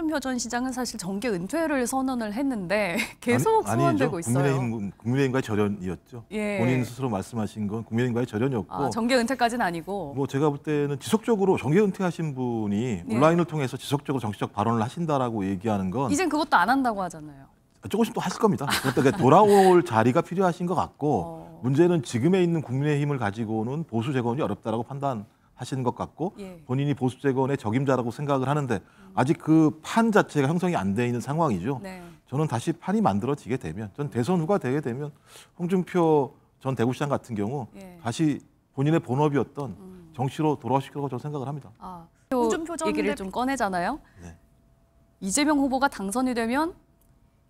홍준표 전 시장은 사실 정계 은퇴를 선언을 했는데 계속 소환되고 있어요. 국민의힘과의 절연이었죠. 예. 본인 스스로 말씀하신 건 국민의힘과의 절연이었고. 정계 은퇴까지는 아니고. 뭐 제가 볼 때는 지속적으로 정계 은퇴하신 분이 온라인을 통해서 지속적으로 정치적 발언을 하신다라고 얘기하는 건 이젠 그것도 안 한다고 하잖아요. 조금씩 또 하실 겁니다. 그러니까 돌아올 자리가 필요하신 것 같고 문제는 지금에 있는 국민의힘을 가지고는 보수 재건이 어렵다라고 판단하시는 것 같고 본인이 보수 재건의 적임자라고 생각을 하는데 아직 그 판 자체가 형성이 안 돼 있는 상황이죠. 네. 저는 다시 판이 만들어지게 되면 전 대선 후가 되게 되면 홍준표 전 대구시장 같은 경우 다시 본인의 본업이었던 정치로 돌아오실 거라고 저는 생각을 합니다. 홍준표 전 얘기를 좀 꺼내잖아요. 네. 이재명 후보가 당선이 되면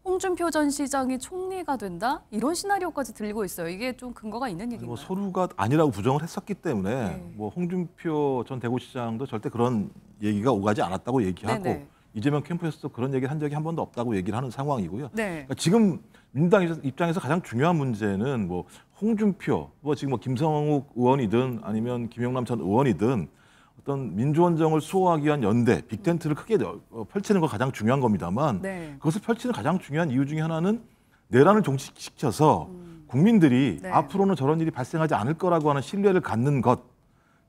홍준표 전 시장이 총리가 된다? 이런 시나리오까지 들리고 있어요. 이게 좀 근거가 있는 얘기인가요? 뭐 서류가 아니라고 부정을 했었기 때문에 뭐 홍준표 전 대구시장도 절대 그런 얘기가 오가지 않았다고 얘기하고 이재명 캠프에서도 그런 얘기를 한 적이 한 번도 없다고 얘기를 하는 상황이고요. 그러니까 지금 민주당 입장에서 가장 중요한 문제는 뭐 홍준표, 뭐 지금 뭐 김성욱 의원이든 아니면 김영남 전 의원이든 어떤 민주원정을 수호하기 위한 연대, 빅텐트를 크게 펼치는 거 가장 중요한 겁니다만 그것을 펼치는 가장 중요한 이유 중에 하나는 내란을 종식시켜서 국민들이 앞으로는 저런 일이 발생하지 않을 거라고 하는 신뢰를 갖는 것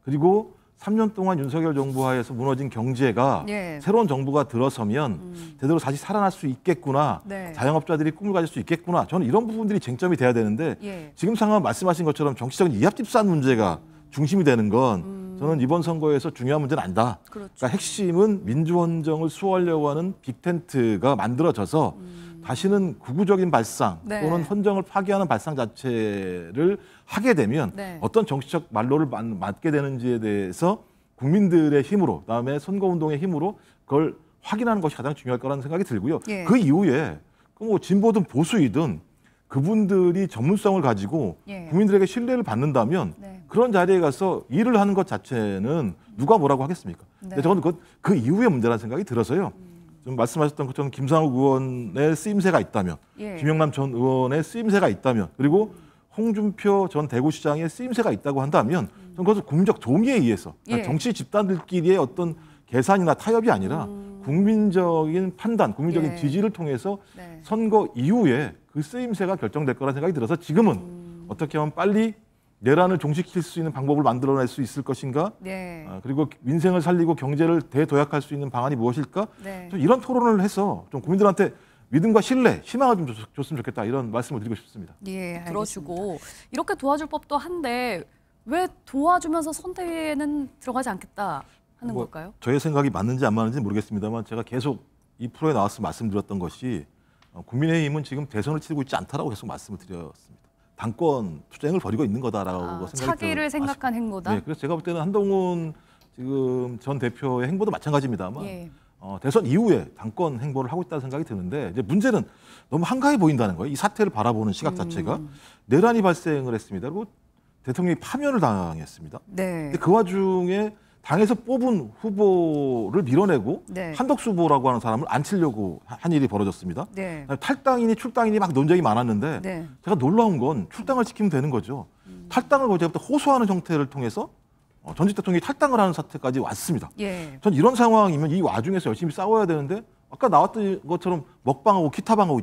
그리고 3년 동안 윤석열 정부 하에서 무너진 경제가 새로운 정부가 들어서면 제대로 다시 살아날 수 있겠구나. 자영업자들이 꿈을 가질 수 있겠구나. 저는 이런 부분들이 쟁점이 돼야 되는데 지금 상황 말씀하신 것처럼 정치적인 이합집산 문제가 중심이 되는 건 저는 이번 선거에서 중요한 문제는 아니다. 그러니까 핵심은 민주원정을 수호하려고 하는 빅텐트가 만들어져서 다시는 구구적인 발상 또는 헌정을 파괴하는 발상 자체를 하게 되면 어떤 정치적 말로를 맞게 되는지에 대해서 국민들의 힘으로 그다음에 선거운동의 힘으로 그걸 확인하는 것이 가장 중요할 거라는 생각이 들고요. 그 이후에 뭐 진보든 보수이든 그분들이 전문성을 가지고 국민들에게 신뢰를 받는다면 그런 자리에 가서 일을 하는 것 자체는 누가 뭐라고 하겠습니까? 근데 저는 그 이후의 문제라는 생각이 들어서요. 좀 말씀하셨던 것처럼 김상욱 의원의 쓰임새가 있다면 김영남 전 의원의 쓰임새가 있다면 그리고 홍준표 전 대구시장의 쓰임새가 있다고 한다면 저는 그것을 국민적 동의에 의해서 그러니까 정치 집단들끼리의 어떤 계산이나 타협이 아니라 국민적인 판단, 국민적인 지지를 통해서 선거 이후에 그 쓰임새가 결정될 거라는 생각이 들어서 지금은 어떻게 하면 빨리 내란을 종식시킬 수 있는 방법을 만들어낼 수 있을 것인가 그리고 민생을 살리고 경제를 대도약할 수 있는 방안이 무엇일까 좀 이런 토론을 해서 좀 국민들한테 믿음과 신뢰, 희망을 좀 줬으면 좋겠다 이런 말씀을 드리고 싶습니다. 들어주고 이렇게 도와줄 법도 한데 왜 도와주면서 선대위에는 들어가지 않겠다 하는 걸까요? 저의 생각이 맞는지 안 맞는지 모르겠습니다만 제가 계속 이 프로에 나와서 말씀드렸던 것이 국민의힘은 지금 대선을 치르고 있지 않다라고 계속 말씀을 드렸습니다. 당권 투쟁을 벌이고 있는 거다라고 생각이 들어요. 차기를 생각한 행보다? 그래서 제가 볼 때는 한동훈 지금 전 대표의 행보도 마찬가지입니다만 대선 이후에 당권 행보를 하고 있다는 생각이 드는데 이제 문제는 너무 한가해 보인다는 거예요. 이 사태를 바라보는 시각 자체가. 내란이 발생을 했습니다. 그리고 대통령이 파면을 당했습니다. 근데 그 와중에 당에서 뽑은 후보를 밀어내고 한덕수 후보라고 하는 사람을 안 치려고 한 일이 벌어졌습니다. 탈당이니 출당이니 막 논쟁이 많았는데 제가 놀라운 건 출당을 시키면 되는 거죠. 탈당을 거제부터 호소하는 형태를 통해서 전직 대통령이 탈당을 하는 사태까지 왔습니다. 전 이런 상황이면 이 와중에서 열심히 싸워야 되는데 아까 나왔던 것처럼 먹방하고 기타방하고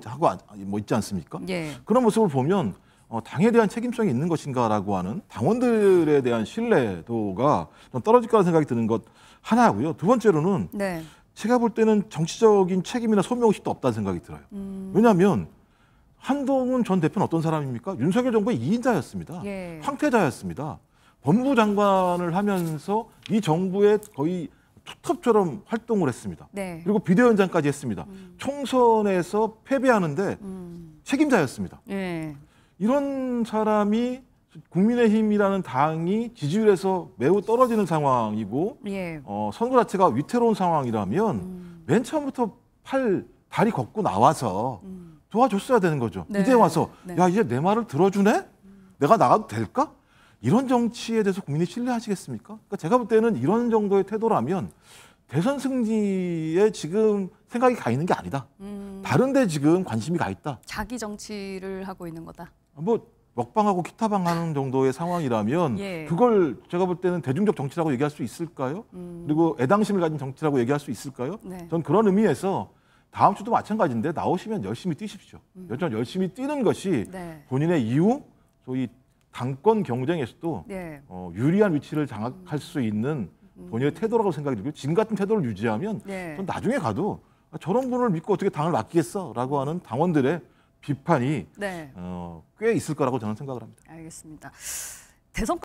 뭐 있지 않습니까? 그런 모습을 보면 당에 대한 책임성이 있는 것인가라고 하는 당원들에 대한 신뢰도가 좀 떨어질 거라는 생각이 드는 것 하나고요. 두 번째로는 제가 볼 때는 정치적인 책임이나 소명의식도 없다는 생각이 들어요. 왜냐하면 한동훈 전 대표는 어떤 사람입니까? 윤석열 정부의 2인자였습니다. 황태자였습니다. 법무부 장관을 하면서 이 정부의 거의 투톱처럼 활동을 했습니다. 그리고 비대위원장까지 했습니다. 총선에서 패배하는데 책임자였습니다. 이런 사람이 국민의힘이라는 당이 지지율에서 매우 떨어지는 상황이고 선거 자체가 위태로운 상황이라면 맨 처음부터 다리 걷고 나와서 도와줬어야 되는 거죠. 이제 와서 야 이제 내 말을 들어주네? 내가 나가도 될까? 이런 정치에 대해서 국민이 신뢰하시겠습니까? 그러니까 제가 볼 때는 이런 정도의 태도라면 대선 승리에 지금 생각이 가 있는 게 아니다. 다른 데 지금 관심이 가 있다. 자기 정치를 하고 있는 거다. 뭐 먹방하고 기타방하는 정도의 상황이라면 예. 그걸 제가 볼 때는 대중적 정치라고 얘기할 수 있을까요? 그리고 애당심을 가진 정치라고 얘기할 수 있을까요? 네. 전 그런 의미에서 다음 주도 마찬가지인데 나오시면 열심히 뛰십시오. 열심히 뛰는 것이 네. 본인의 이후 소위 당권 경쟁에서도 네. 유리한 위치를 장악할 수 있는 본인의 태도라고 생각이 들고요. 지금 같은 태도를 유지하면 네. 전 나중에 가도 저런 분을 믿고 어떻게 당을 맡기겠어라고 하는 당원들의 비판이 네. 꽤 있을 거라고 저는 생각을 합니다. 알겠습니다. 대선